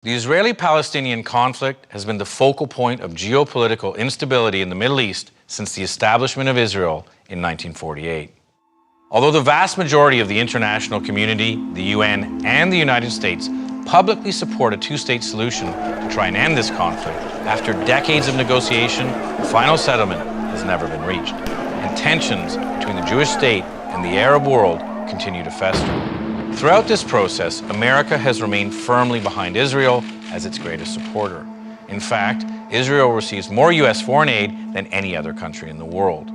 The Israeli-Palestinian conflict has been the focal point of geopolitical instability in the Middle East since the establishment of Israel in 1948. Although the vast majority of the international community, the UN, and the United States publicly support a two-state solution to try and end this conflict, after decades of negotiation, a final settlement has never been reached, and tensions between the Jewish state and the Arab world continue to fester. Throughout this process, America has remained firmly behind Israel as its greatest supporter. In fact, Israel receives more U.S. foreign aid than any other country in the world.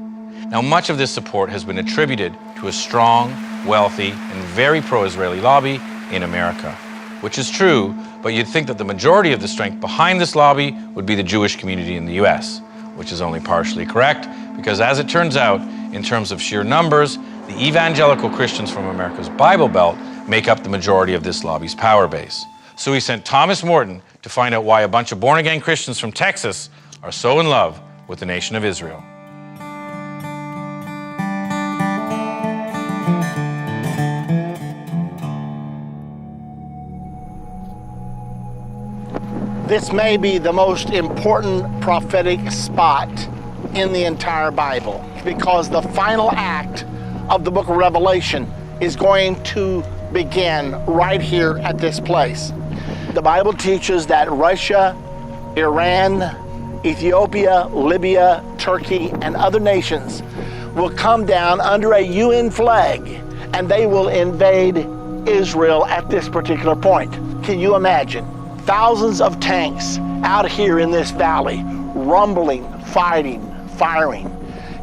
Now, much of this support has been attributed to a strong, wealthy, and very pro-Israeli lobby in America, which is true, but you'd think that the majority of the strength behind this lobby would be the Jewish community in the U.S., which is only partially correct, because as it turns out, in terms of sheer numbers, the evangelical Christians from America's Bible Belt make up the majority of this lobby's power base. So he sent Thomas Morton to find out why a bunch of born-again Christians from Texas are so in love with the nation of Israel. This may be the most important prophetic spot in the entire Bible, because the final act of the book of Revelation is going to begin right here at this place. The Bible teaches that Russia, Iran, Ethiopia, Libya, Turkey, and other nations will come down under a UN flag, and they will invade Israel at this particular point. Can you imagine? Thousands of tanks out here in this valley, rumbling, fighting, firing.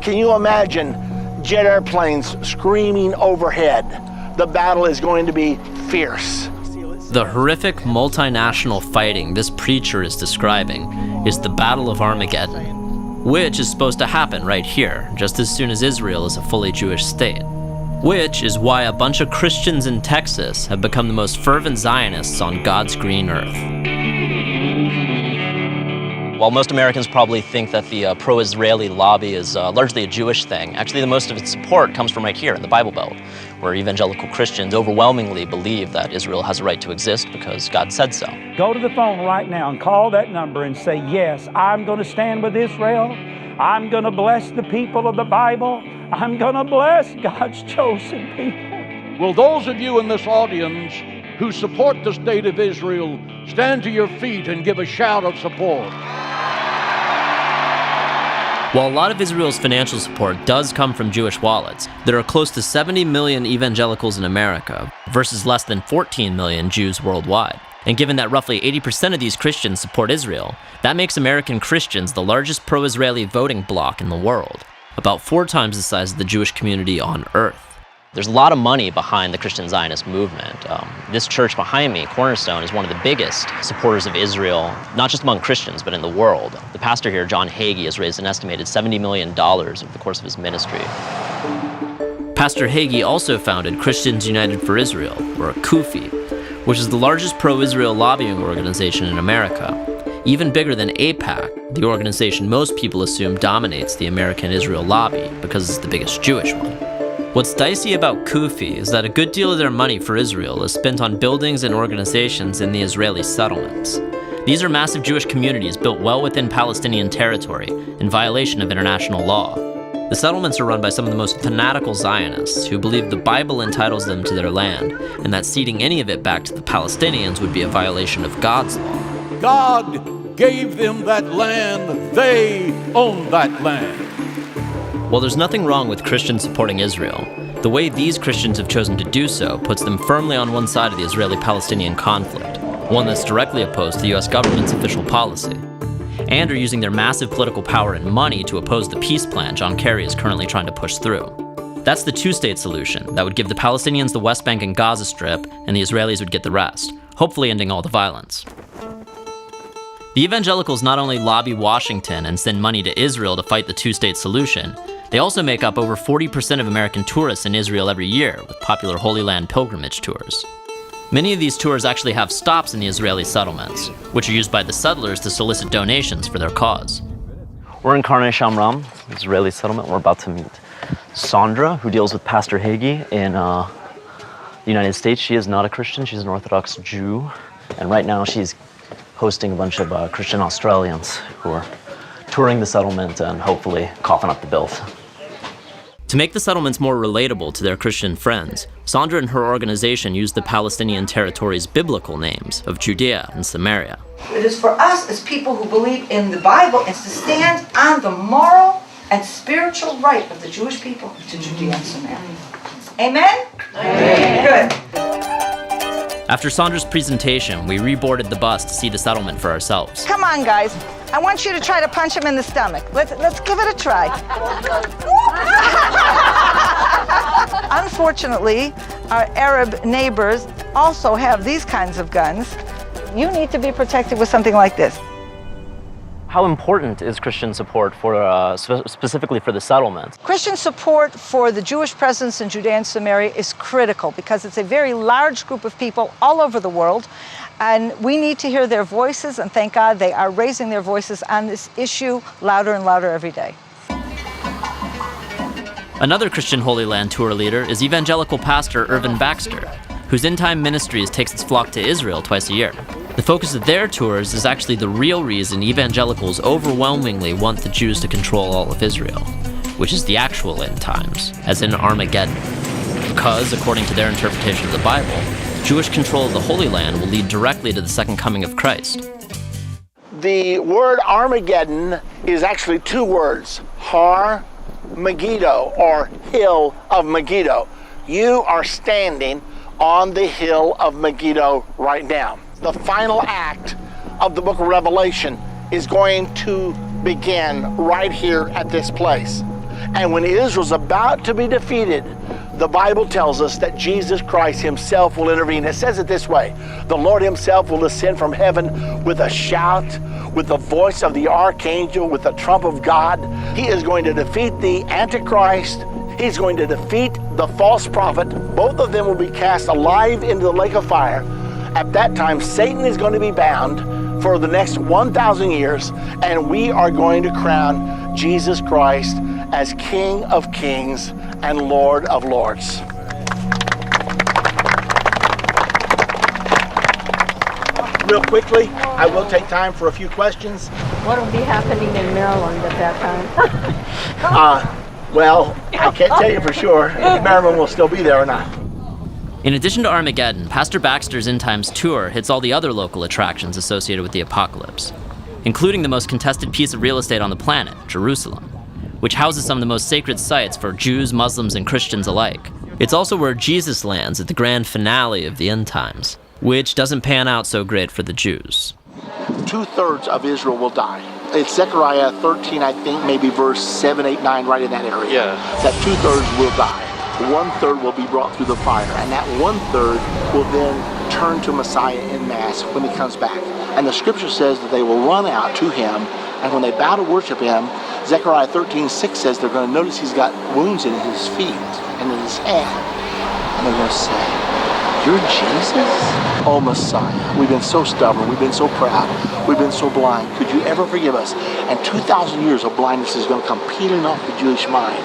Can you imagine jet airplanes screaming overhead? The battle is going to be fierce. The horrific multinational fighting this preacher is describing is the Battle of Armageddon, which is supposed to happen right here, just as soon as Israel is a fully Jewish state. Which is why a bunch of Christians in Texas have become the most fervent Zionists on God's green earth. While most Americans probably think that the pro-Israeli lobby is largely a Jewish thing, actually the most of its support comes from right here in the Bible Belt, where evangelical Christians overwhelmingly believe that Israel has a right to exist because God said so. Go to the phone right now and call that number and say, yes, I'm going to stand with Israel. I'm going to bless the people of the Bible. I'm going to bless God's chosen people. Will those of you in this audience who support the state of Israel stand to your feet and give a shout of support? While a lot of Israel's financial support does come from Jewish wallets, there are close to 70 million evangelicals in America versus less than 14 million Jews worldwide. And given that roughly 80% of these Christians support Israel, that makes American Christians the largest pro-Israeli voting bloc in the world, about 4 times the size of the Jewish community on Earth. There's a lot of money behind the Christian Zionist movement. This church behind me, Cornerstone, is one of the biggest supporters of Israel, not just among Christians, but in the world. The pastor here, John Hagee, has raised an estimated $70 million over the course of his ministry. Pastor Hagee also founded Christians United for Israel, or CUFI, which is the largest pro-Israel lobbying organization in America, even bigger than AIPAC, the organization most people assume dominates the American Israel lobby because it's the biggest Jewish one. What's dicey about CUFI is that a good deal of their money for Israel is spent on buildings and organizations in the Israeli settlements. These are massive Jewish communities built well within Palestinian territory, in violation of international law. The settlements are run by some of the most fanatical Zionists who believe the Bible entitles them to their land, and that ceding any of it back to the Palestinians would be a violation of God's law. God gave them that land. They own that land. While there's nothing wrong with Christians supporting Israel, the way these Christians have chosen to do so puts them firmly on one side of the Israeli-Palestinian conflict, one that's directly opposed to the US government's official policy, and are using their massive political power and money to oppose the peace plan John Kerry is currently trying to push through. That's the two-state solution that would give the Palestinians the West Bank and Gaza Strip, and the Israelis would get the rest, hopefully ending all the violence. The Evangelicals not only lobby Washington and send money to Israel to fight the two-state solution, they also make up over 40% of American tourists in Israel every year with popular Holy Land pilgrimage tours. Many of these tours actually have stops in the Israeli settlements, which are used by the settlers to solicit donations for their cause. We're in Karnei Shamram, Israeli settlement. We're about to meet Sandra, who deals with Pastor Hagee in the United States. She is not a Christian, she's an Orthodox Jew. And right now she's hosting a bunch of Christian Australians who are touring the settlement and hopefully coughing up the bills. To make the settlements more relatable to their Christian friends, Sandra and her organization used the Palestinian territories' biblical names of Judea and Samaria. It is for us as people who believe in the Bible is to stand on the moral and spiritual right of the Jewish people to Judea and Samaria. Amen? Amen. Good. After Sandra's presentation, we reboarded the bus to see the settlement for ourselves. Come on, guys. I want you to try to punch him in the stomach. Let's give it a try. Unfortunately, our Arab neighbors also have these kinds of guns. You need to be protected with something like this. How important is Christian support for specifically for the settlements? Christian support for the Jewish presence in Judea and Samaria is critical because it's a very large group of people all over the world, and we need to hear their voices, and thank God they are raising their voices on this issue louder and louder every day. Another Christian Holy Land tour leader is Evangelical pastor Irvin Baxter, whose end-time ministries takes its flock to Israel twice a year. The focus of their tours is actually the real reason evangelicals overwhelmingly want the Jews to control all of Israel, which is the actual end times, as in Armageddon. Because, according to their interpretation of the Bible, Jewish control of the Holy Land will lead directly to the second coming of Christ. The word Armageddon is actually two words, Har Megiddo, or Hill of Megiddo. You are standing on the Hill of Megiddo right now. The final act of the book of Revelation is going to begin right here at this place. And when Israel's about to be defeated, the Bible tells us that Jesus Christ himself will intervene. It says it this way: the Lord himself will descend from heaven with a shout, with the voice of the archangel, with the trump of God. He is going to defeat the Antichrist. He's going to defeat the false prophet. Both of them will be cast alive into the lake of fire. At that time, Satan is going to be bound for the next 1,000 years, and we are going to crown Jesus Christ as King of Kings and Lord of Lords. Real quickly, I will take time for a few questions. What will be happening in Maryland at that time? Well, I can't tell you for sure if Maryland will still be there or not. In addition to Armageddon, Pastor Baxter's End Times tour hits all the other local attractions associated with the apocalypse, including the most contested piece of real estate on the planet, Jerusalem, which houses some of the most sacred sites for Jews, Muslims, and Christians alike. It's also where Jesus lands at the grand finale of the end times, which doesn't pan out so great for the Jews. 2/3 of Israel will die. It's Zechariah 13, I think, maybe verse 7, 8, 9, right in that area. Yeah. That 2/3 will die. 1/3 will be brought through the fire, and that 1/3 will then turn to Messiah en masse when he comes back. And the scripture says that they will run out to him, and when they bow to worship him, Zechariah 13:6 says they're going to notice he's got wounds in his feet and in his hand, and they're going to say, "You're Jesus? Oh, Messiah, we've been so stubborn, we've been so proud, we've been so blind. Could you ever forgive us?" And 2,000 years of blindness is going to come peeling off the Jewish mind.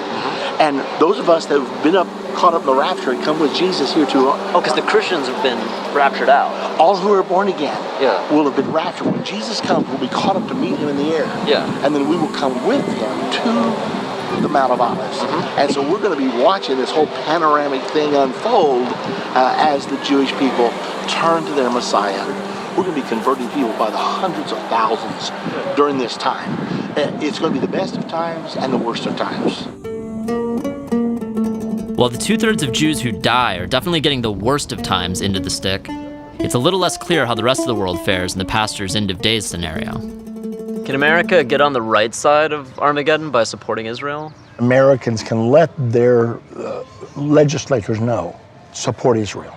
And those of us that have been caught up in the rapture and come with Jesus here to... Oh, because the Christians have been raptured out. All who are born again Yeah. will have been raptured. When Jesus comes, we'll be caught up to meet him in the air. Yeah. And then we will come with him to the Mount of Olives. And so we're going to be watching this whole panoramic thing unfold as the Jewish people turn to their Messiah. We're going to be converting people by the hundreds of thousands during this time. It's going to be the best of times and the worst of times. While the 2/3 of Jews who die are definitely getting the worst of times into the stick, it's a little less clear how the rest of the world fares in the pastor's end of days scenario. Can America get on the right side of Armageddon by supporting Israel? Americans can let their legislators know, support Israel.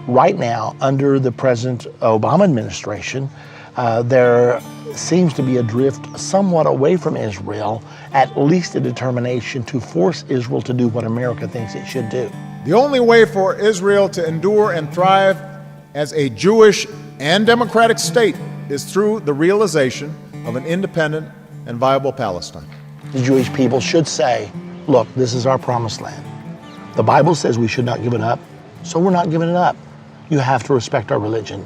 Right now, under the President Obama administration, there seems to be a drift somewhat away from Israel, at least a determination to force Israel to do what America thinks it should do. The only way for Israel to endure and thrive as a Jewish and democratic state is through the realization of an independent and viable Palestine. The Jewish people should say, look, this is our promised land. The Bible says we should not give it up, so we're not giving it up. You have to respect our religion.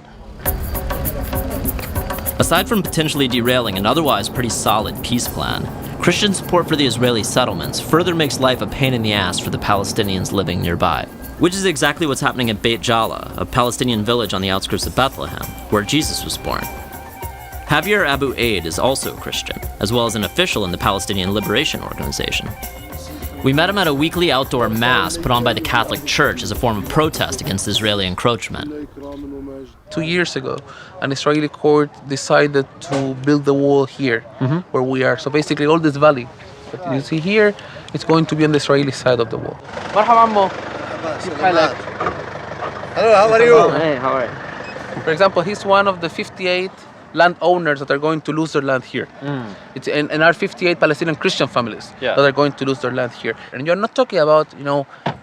Aside from potentially derailing an otherwise pretty solid peace plan, Christian support for the Israeli settlements further makes life a pain in the ass for the Palestinians living nearby. Which is exactly what's happening at Beit Jala, a Palestinian village on the outskirts of Bethlehem, where Jesus was born. Javier Abu Aid is also a Christian, as well as an official in the Palestinian Liberation Organization. We met him at a weekly outdoor mass put on by the Catholic Church as a form of protest against Israeli encroachment. 2 years ago, an Israeli court decided to build the wall here, where we are. So basically all this valley that you see here, it's going to be on the Israeli side of the wall. Hello, how are you? Hey, how are you? For example, he's one of the 58 landowners that are going to lose their land here. And are 58 Palestinian Christian families that are going to lose their land here. And you're not talking about,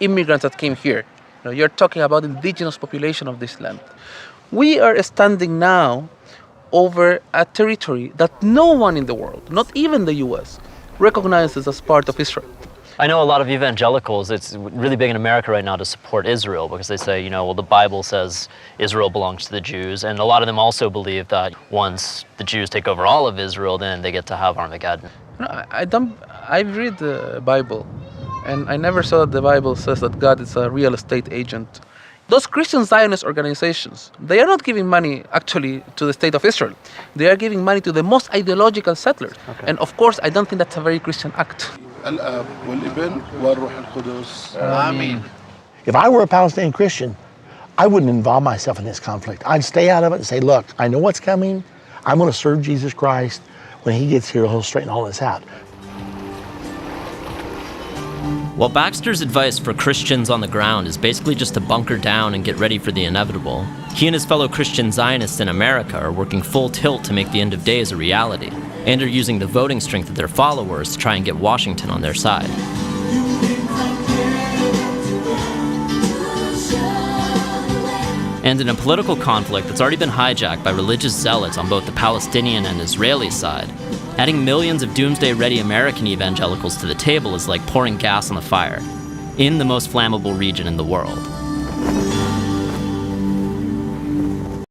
immigrants that came here. You're talking about indigenous population of this land. We are standing now over a territory that no one in the world, not even the US, recognizes as part of Israel. I know a lot of evangelicals, it's really big in America right now to support Israel because they say, well, the Bible says Israel belongs to the Jews. And a lot of them also believe that once the Jews take over all of Israel, then they get to have Armageddon. I read the Bible, and I never saw that the Bible says that God is a real estate agent. Those Christian Zionist organizations, they are not giving money actually to the state of Israel. They are giving money to the most ideological settlers. Okay. And of course, I don't think that's a very Christian act. If I were a Palestinian Christian, I wouldn't involve myself in this conflict. I'd stay out of it and say, look, I know what's coming. I'm going to serve Jesus Christ. When he gets here, he'll straighten all this out. While Baxter's advice for Christians on the ground is basically just to bunker down and get ready for the inevitable, he and his fellow Christian Zionists in America are working full tilt to make the end of days a reality, and are using the voting strength of their followers to try and get Washington on their side. And in a political conflict that's already been hijacked by religious zealots on both the Palestinian and Israeli side, adding millions of doomsday-ready American evangelicals to the table is like pouring gas on the fire, in the most flammable region in the world.